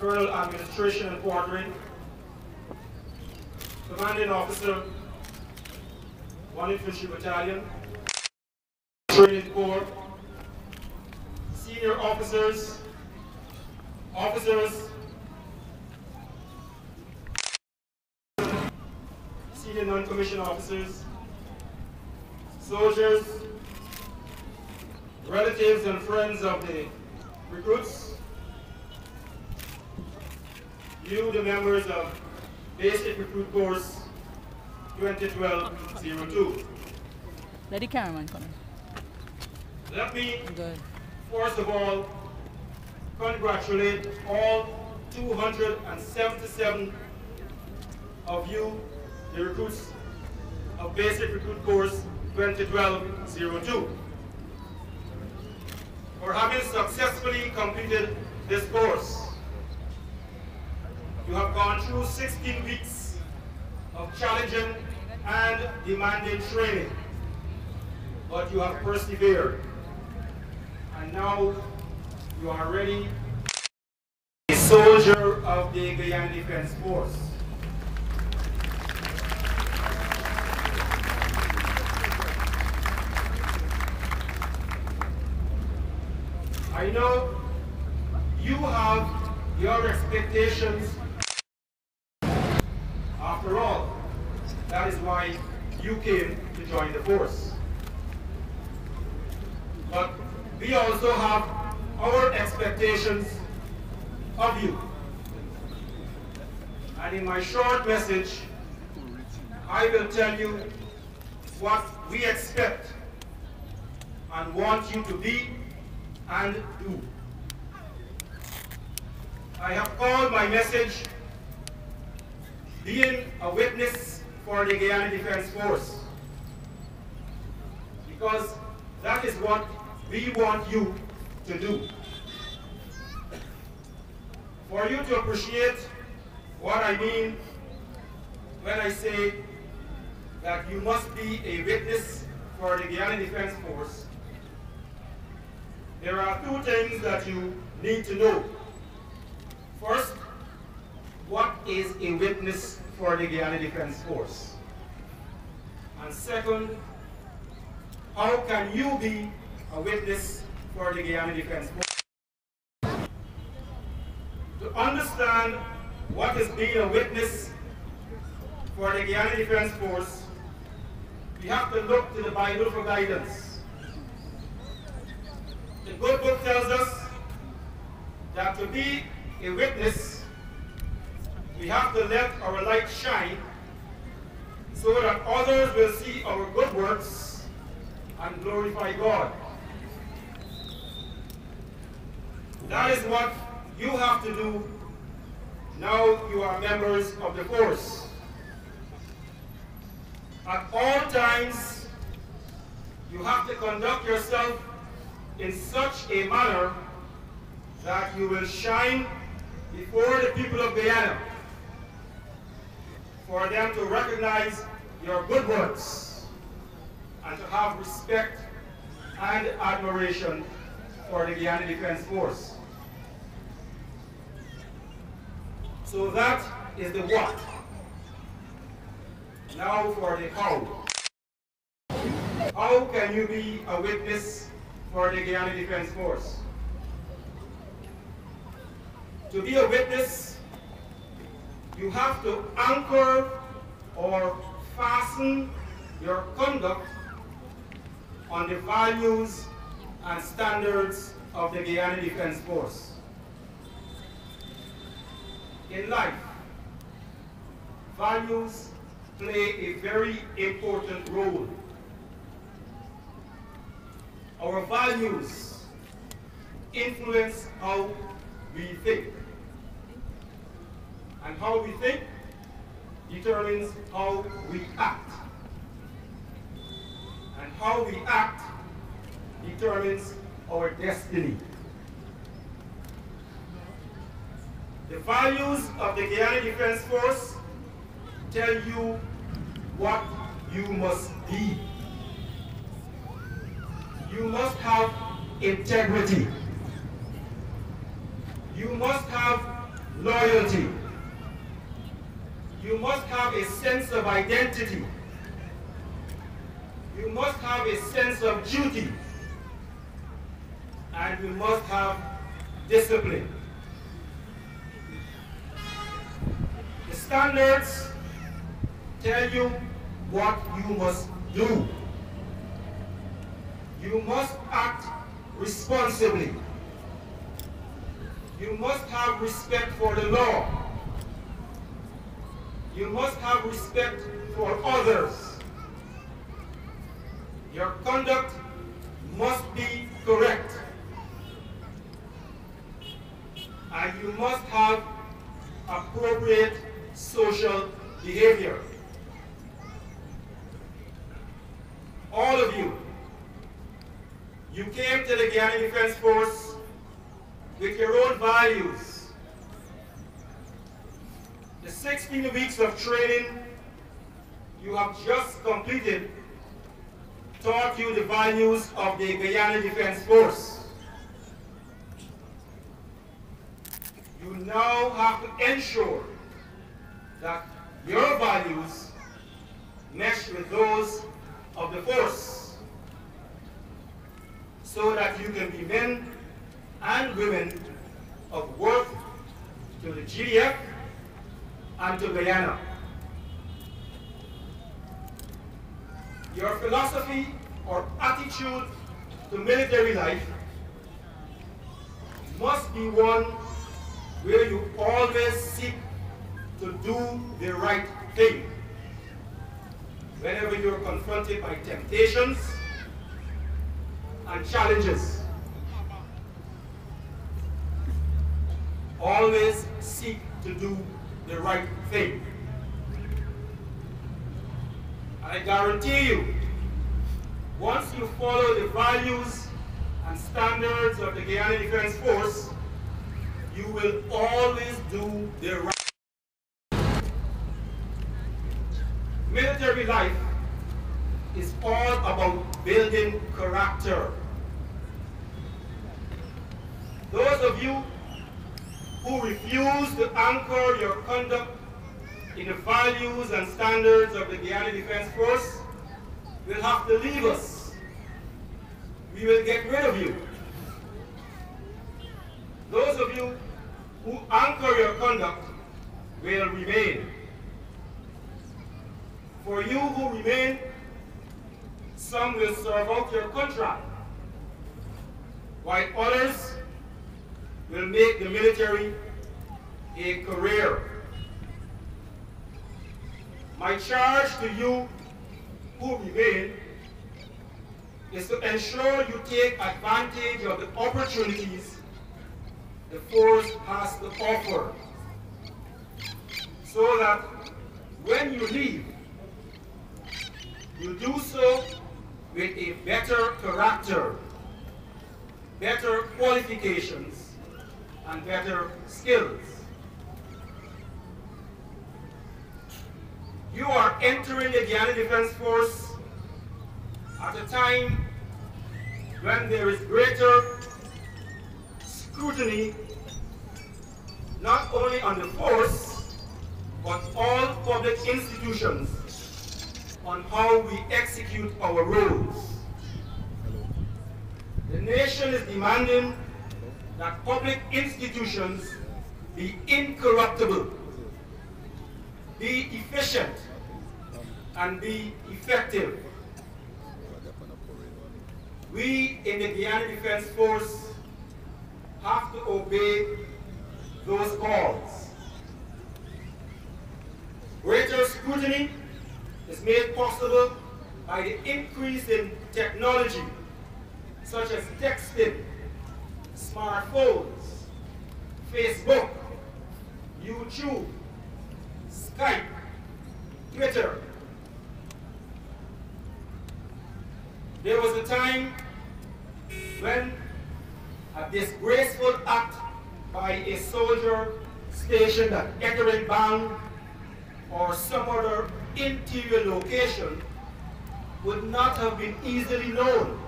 Colonel Administration and Quartering, Commanding Officer, 1 Infantry Battalion, Training Corps, Senior Officers, Officers, Senior Non-Commissioned Officers, soldiers, relatives and friends of the recruits, you, the members of Basic Recruit Course 2012-02. Let the cameraman come in. Let me, first of all, congratulate all 277 of you, the recruits of Basic Recruit Course 2012-02, for having successfully completed this course. You have gone through 16 weeks of challenging and demanding training, but you have persevered, and now you are ready to be a soldier of the Guyana Defense Force. I know you have your expectations. After all, that is why you came to join the force. But we also have our expectations of you. And in my short message, I will tell you what we expect and want you to be and do. I have called my message being a witness for the Guyana Defense Force, because that is what we want you to do. For you to appreciate what I mean when I say that you must be a witness for the Guyana Defense Force, there are two things that you need to know. First, what is a witness for the Guyana Defense Force? And second, how can you be a witness for the Guyana Defense Force? To understand what is being a witness for the Guyana Defense Force, we have to look to the Bible for guidance. The good book tells us that to be a witness, we have to let our light shine so that others will see our good works and glorify God. That is what you have to do now you are members of the force. At all times, you have to conduct yourself in such a manner that you will shine before the people of Guyana, for them to recognize your good works and to have respect and admiration for the Guyana Defense Force. So that is the what. Now for the how. How can you be a witness for the Guyana Defense Force? To be a witness, you have to anchor or fasten your conduct on the values and standards of the Guyana Defense Force. In life, values play a very important role. Our values influence how we think. And how we think determines how we act. And how we act determines our destiny. The values of the Guyana Defense Force tell you what you must be. You must have integrity. You must have loyalty. You must have a sense of identity. You must have a sense of duty. And you must have discipline. The standards tell you what you must do. You must act responsibly. You must have respect for the law. You must have respect for others. Your conduct must be correct. And you must have appropriate social behavior. All of you, you came to the Guyana Defense Force with your own values. The 16 weeks of training you have just completed taught you the values of the Guyana Defense Force. You now have to ensure that your values mesh with those of the force so that you can be men and women of worth to the GDF and to Guyana. Your philosophy or attitude to military life must be one where you always seek to do the right thing. Whenever you're confronted by temptations and challenges, always seek to do the right thing. I guarantee you, once you follow the values and standards of the Guyana Defense Force, you will always do the right thing. Military life is all about building character. Those of you who refuse to anchor your conduct in the values and standards of the Guyana Defense Force will have to leave us. We will get rid of you. Those of you who anchor your conduct will remain. For you who remain, some will serve out your contract, while others will make the military a career. My charge to you who remain is to ensure you take advantage of the opportunities the force has to offer, so that when you leave, you do so with a better character, better qualifications, and better skills. You are entering the Guyana Defense Force at a time when there is greater scrutiny not only on the force, but all public institutions on how we execute our roles. The nation is demanding that public institutions be incorruptible, be efficient, and be effective. We in the Guyana Defense Force have to obey those calls. Greater scrutiny is made possible by the increase in technology, such as texting, smartphones, Facebook, YouTube, Skype, Twitter. There was a time when a disgraceful act by a soldier stationed at Ettering Bank or some other interior location would not have been easily known.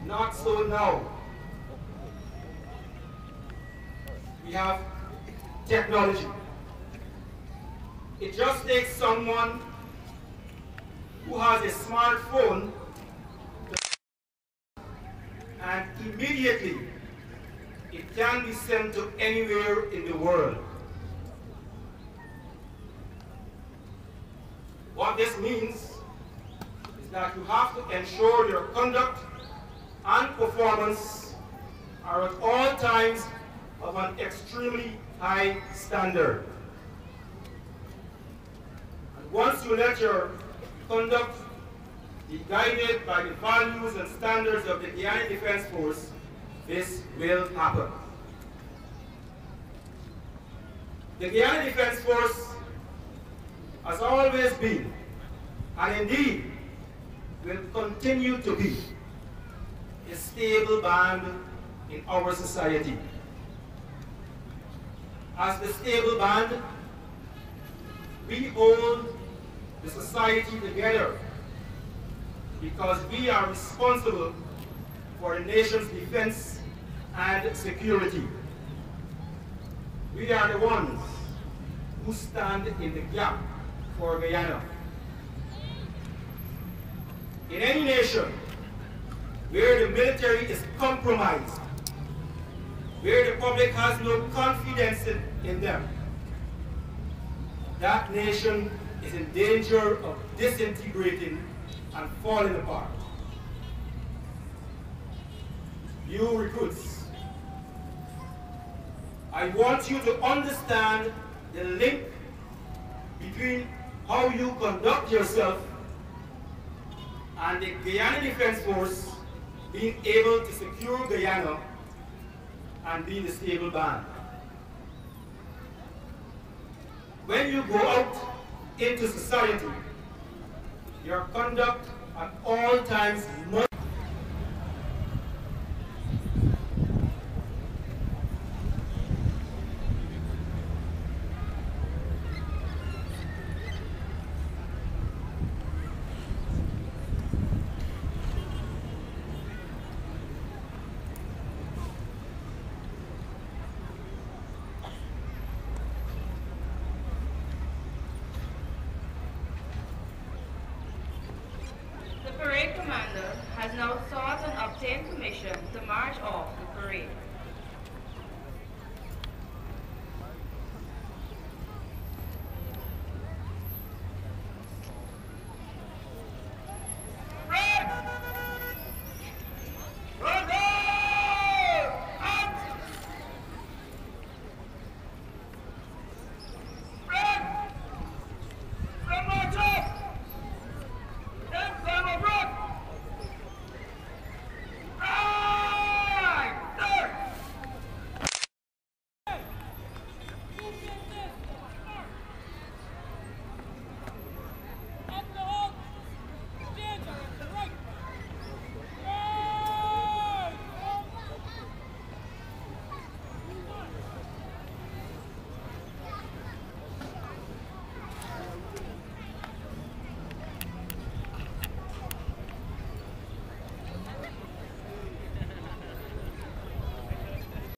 Not so now. We have technology. It just takes someone who has a smartphone and immediately it can be sent to anywhere in the world. What this means is that you have to ensure your conduct and performance are at all times of an extremely high standard. And once you let your conduct be guided by the values and standards of the Guyana Defense Force, this will happen. The Guyana Defense Force has always been, and indeed will continue to be, a stable band in our society. As the stable band, we hold the society together because we are responsible for the nation's defense and security. We are the ones who stand in the gap for Guyana. In any nation where the military is compromised, where the public has no confidence in them, that nation is in danger of disintegrating and falling apart. You recruits, I want you to understand the link between how you conduct yourself and the Guyana Defense Force being able to secure Guyana and be the stable band. When you go out into society, your conduct at all times must has now sought and obtained permission